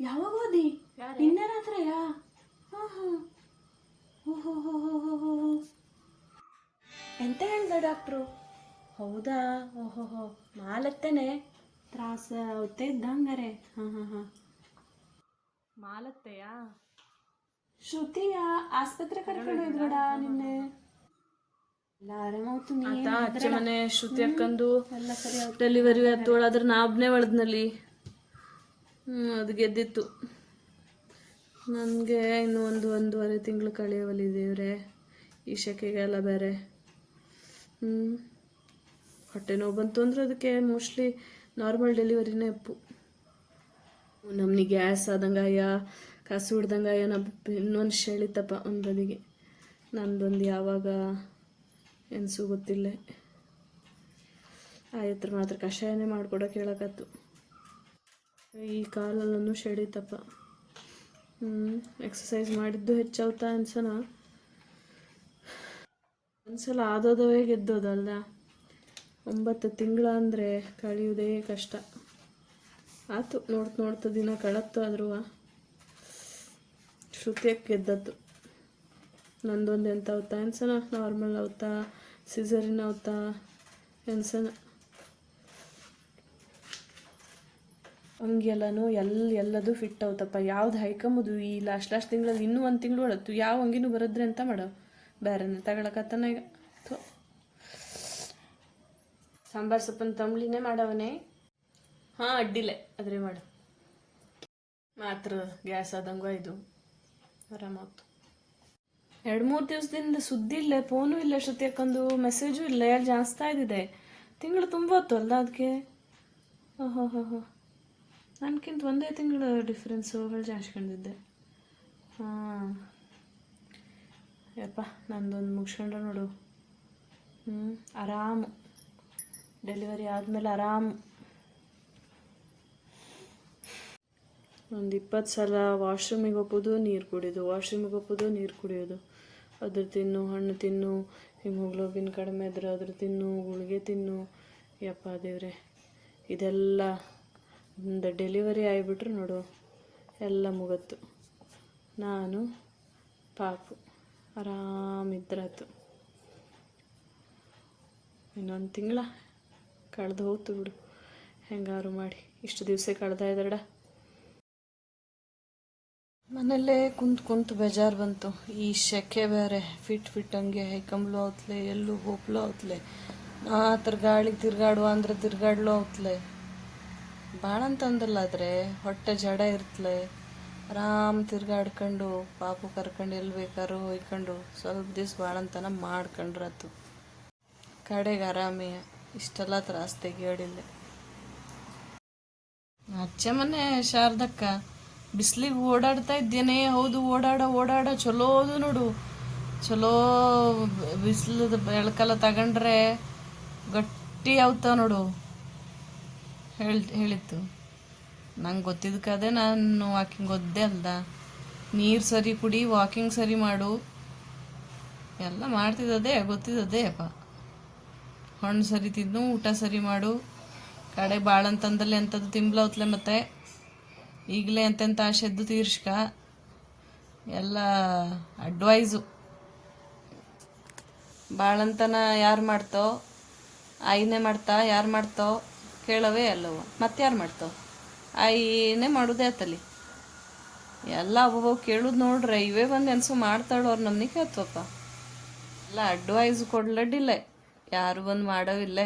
ಯಾವಾಗ ಓದಿ? ನಿನ್ನೆ ರಾತ್ರಿಯಾ? ಹಾಂ ಹಾಂ. ಓಹೋ ಹೋ ಹೋ ಹೋ ಹೋ ಹೋ. ಎಂತ ಹೇಳ್ದ ಡಾಕ್ಟ್ರು? ಹೌದಾ? ಓಹೋ ಹೋ. ಮಾಲತ್ತೇನೆ ತ್ರಾಸ ಅವತ್ತೇ ಇದ್ದಂಗಾರೆ. ಹಾಂ ಹಾಂ ಹಾಂ. ಮಾಲತ್ತೆಯಾ? ಶ್ರುತಿಯ ಆಸ್ಪತ್ರೆ ಕರ್ಕೊಂಡು ಹೋದ್ಬೇಡ ನಿನ್ನೆ. ಎಲ್ಲ ಆರಾಮಾಯ್ತು. ಆತ ಅಚ್ಚೆ ಮನೆ ಶ್ರುತಿ ಅಕ್ಕಂದು ಎಲ್ಲ ಸರಿ ಆಯ್ತು. ಡೆಲಿವರಿ ಆಯ್ತು. ಆದ್ರೆ ನಾಬ್ನೇ ಒಳದ್ನಲ್ಲಿ ಅದು ಗೆದ್ದಿತ್ತು. ನನಗೆ ಇನ್ನು ಒಂದೂವರೆ ತಿಂಗಳು ಕಳೆಯವಲ್ಲಿದ್ದೇವ್ರೆ. ಈ ಶೆಕೆಗೆಲ್ಲ ಬೇರೆ ಹೊಟ್ಟೆ ನೋವು ಬಂತು ಅಂದ್ರೆ ಅದಕ್ಕೆ ಮೋಸ್ಟ್ಲಿ ನಾರ್ಮಲ್ ಡೆಲಿವರಿನೇ ಅಪ್ಪು. ನಮ್ನಿ ಗ್ಯಾಸ್ ಆದಂಗಾಯ ಕಾಸು ಹಿಡ್ದಂಗಾಯ ಇನ್ನೊಂದು ಶೆಳಿತಪ್ಪ ಒಂದು ಬದಿಗೆ. ನಂದೊಂದು ಯಾವಾಗ ಎನ್ಸು ಗೊತ್ತಿಲ್ಲ. ಆಯತ್ರ ಮಾತ್ರ ಕಷಾಯನೇ ಮಾಡ್ಕೊಡೋಕೆ ಹೇಳಕತ್ತು. ಈ ಕಾಲಲ್ಲೂ ಶೆಳಿತಪ್ಪ. ಎಕ್ಸಸೈಸ್ ಮಾಡಿದ್ದು ಹೆಚ್ಚಾವ್ತಾ ಅನ್ಸನ. ಒಂದ್ಸಲ ಆದೋದವೇ ಗೆದ್ದೋದಲ್ಲ. 9 ತಿಂಗಳ ಅಂದರೆ ಕಳೆಯೋದೇ ಕಷ್ಟ ಆಯ್ತು. ನೋಡ್ತಾ ದಿನ ಕಳತ್ತು. ಆದ್ರೂ ಶ್ರುತಿಯಕ್ಕೆ ಗೆದ್ದತ್ತು. ನಂದೊಂದು ಎಂತ ಅವತ್ತಾ ಎನ್ಸನ, ನಾರ್ಮಲ್ ಅವತ್ತಾ ಸಿಸರಿನ್ ಅವತ್ತಾ ಎನ್ಸನ. ಅಂಗಿಯೆಲ್ಲನೂ ಎಲ್ಲದು ಫಿಟ್ ಅವತ್ತಪ್ಪ. ಯಾವ್ದು ಹೈಕಂಬುದು ಈ ಲಾಸ್ಟ್ ತಿಂಗಳಲ್ಲಿ ಇನ್ನೂ 1 ತಿಂಗಳು ಒಳತ್ತು. ಯಾವ ಅಂಗಿನೂ ಬರದ್ರೆ ಅಂತ ಮಾಡೋ ಬೇರೆನೇ ತಗೊಳಕತ್ತಾನ ಈಗ. ಸಾಂಬಾರು ಸೊಪ್ಪನ್ನು ತಂಬ್ಳಿನೇ ಮಾಡವನೇ. ಹಾಂ ಅಡ್ಡಿಲೆ ಅದ್ರೆ ಮಾಡು. ಮಾತ್ರ ಗ್ಯಾಸ್ ಆದಂಗೂ ಇದು ಆರಾಮಾಗ್ತು. 2-3 ದಿವಸದಿಂದ ಸುದ್ದಿ ಇಲ್ಲ, ಫೋನು ಇಲ್ಲ ಶ್ರುತಿ ಅಕ್ಕಂದು, ಮೆಸೇಜು ಇಲ್ಲ. ಯಾರು ಜಾಸ್ತಿ ಆಯ್ದಿದೆ. ತಿಂಗಳು ತುಂಬ ಹೊತ್ತು ಅಲ್ಲ ಅದಕ್ಕೆ. ಓಹೋ ಹೋ ಹೋ. ನನಗಿಂತ 1 ತಿಂಗಳು ಡಿಫ್ರೆನ್ಸು ಅವಳು ಜಾಸ್ಕೊಂಡಿದ್ದೆ. ಹಾಂ ಯಪ್ಪ ನಂದೊಂದು ಮುಗಿಸ್ಕೊಂಡ್ರೆ ನೋಡು. ಆರಾಮು. ಡೆಲಿವರಿ ಆದಮೇಲೆ ಆರಾಮು. ಒಂದು 20 ಸಲ ವಾಶ್ರೂಮಿಗೆ ಹೋಗೋದು, ನೀರು ಕುಡಿಯೋದು, ವಾಶ್ರೂಮಿಗೆ ಹೋಗೋದು, ನೀರು ಕುಡಿಯೋದು. ಅದ್ರ ತಿನ್ನು, ಹಣ್ಣು ತಿನ್ನು, ಹಿಮೋಗ್ಲೋಬಿನ್ ಕಡಿಮೆ ಇದ್ರೆ ಅದ್ರ ತಿನ್ನು, ಗುಳಿಗೆ ತಿನ್ನು. ಯಪ್ಪ ದೇವ್ರೆ, ಇದೆಲ್ಲ ಒಂದು ಡೆಲಿವರಿ ಆಗಿಬಿಟ್ರೆ ನೋಡು ಎಲ್ಲ ಮುಗತ್ತು. ನಾನು ಪಾಪು ಆರಾಮಿದ್ರಾತು. ಇನ್ನೊಂದು ತಿಂಗಳ ಕಳೆದು ಹೋಗ್ತು ಬಿಡು. ಹೆಂಗಾರು ಮಾಡಿ ಇಷ್ಟು ದಿವಸ ಕಳೆದಾಯ್ದಡ. ಮನೆಯಲ್ಲೇ ಕುಂತು ಬೇಜಾರು ಬಂತು. ಈ ಶೆಕೆ ಬೇರೆ ಫಿಟ್ ಹಂಗೆ ಹೈಕಂಬ್ಲು ಅವತ್ಲೆ, ಎಲ್ಲೂ ಹೋಗ್ಲೋ ಅವತ್ಲೆ. ಆ ಥರ ಗಾಳಿಗೆ ತಿರ್ಗಾಡುವ ಅಂದ್ರೆ ತಿರ್ಗಾಡ್ಲೋ ಅವತ್ಲೆ. ಭಾಳ ಅಂತಂದಲ್ಲ ಆದರೆ ಹೊಟ್ಟೆ ಜಡ ಇರ್ತಲೆ. ಆರಾಮ್ ತಿರ್ಗಾಡ್ಕೊಂಡು ಪಾಪು ಕರ್ಕೊಂಡು ಎಲ್ಲಿ ಬೇಕಾದ್ರೂ ಹೋಯ್ಕೊಂಡು ಸ್ವಲ್ಪ ದಿವ್ಸ ಭಾಳಂತನ ಮಾಡ್ಕೊಂಡ್ರತ್ತು. ಕಡೆಗೆ ಆರಾಮೇ ಇಷ್ಟೆಲ್ಲ ತ್ರಾಸ ತೆಗಿಯೋಡಿಲ್ಲ. ಅಚ್ಚೆ ಮನೆ ಶಾರದಕ್ಕ ಬಿಸಿಲಿಗೆ ಓಡಾಡ್ತಾ ಇದ್ದೇನೆ. ಹೌದು, ಓಡಾಡ ಚಲೋದು ನೋಡು. ಚಲೋ ಬಿಸಿಲದ ಬೆಳಕಲ್ಲ ತಗೊಂಡ್ರೆ ಗಟ್ಟಿ ಆಗ್ತಾವ ನೋಡು. ಹೇಳಿತ್ತು ನಂಗೆ ಗೊತ್ತಿದ್ದಕ್ಕದೇ ನಾನು ವಾಕಿಂಗ್ ಒದ್ದೆ ಅಲ್ದ. ನೀರು ಸರಿ ಕುಡಿ, ವಾಕಿಂಗ್ ಸರಿ ಮಾಡು, ಎಲ್ಲ ಮಾಡ್ತಿದ್ದದೇ ಗೊತ್ತಿದ್ದದೇ ಅಪ್ಪ. ಹಣ್ಣು ಸರಿ ತಿನ್ನು, ಊಟ ಸರಿ ಮಾಡು. ಕಡೆ ಭಾಳ ಅಂತಂದಲ್ಲಿ ಅಂಥದ್ದು ತಿಂಬ್ಲವತ್ಲೆ. ಮತ್ತೆ ಈಗಲೇ ಎಂತೆಂಥ ಆಶೆದ್ದು ತೀರ್ಸ್ಕ. ಎಲ್ಲ ಅಡ್ವೈಸು. ಭಾಳಂತನ ಯಾರು ಮಾಡ್ತೋ? ಆಯಿನೇ ಮಾಡ್ತಾ? ಯಾರು ಮಾಡ್ತೋ ಕೇಳವೇ ಅಲ್ಲವ. ಮತ್ತೆ ಯಾರು ಮಾಡ್ತಾವ? ಆಯಿನೇ ಮಾಡೋದೇ ಆತಲ್ಲಿ. ಎಲ್ಲ ಅಬ್ಬ ಕೇಳೋದು ನೋಡ್ರೆ ಇವೇ ಬಂದು ಎನ್ಸು ಮಾಡ್ತಾಳೋ ಅವ್ರು ನಮ್ನಿಗೆ ಕೇಳ್ತವಪ್ಪ. ಎಲ್ಲ ಅಡ್ವೈಸ್ ಕೊಡ್ಲಡ್ಡಿಲ್ಲ, ಯಾರು ಬಂದು ಮಾಡೋವಿಲ್ಲ.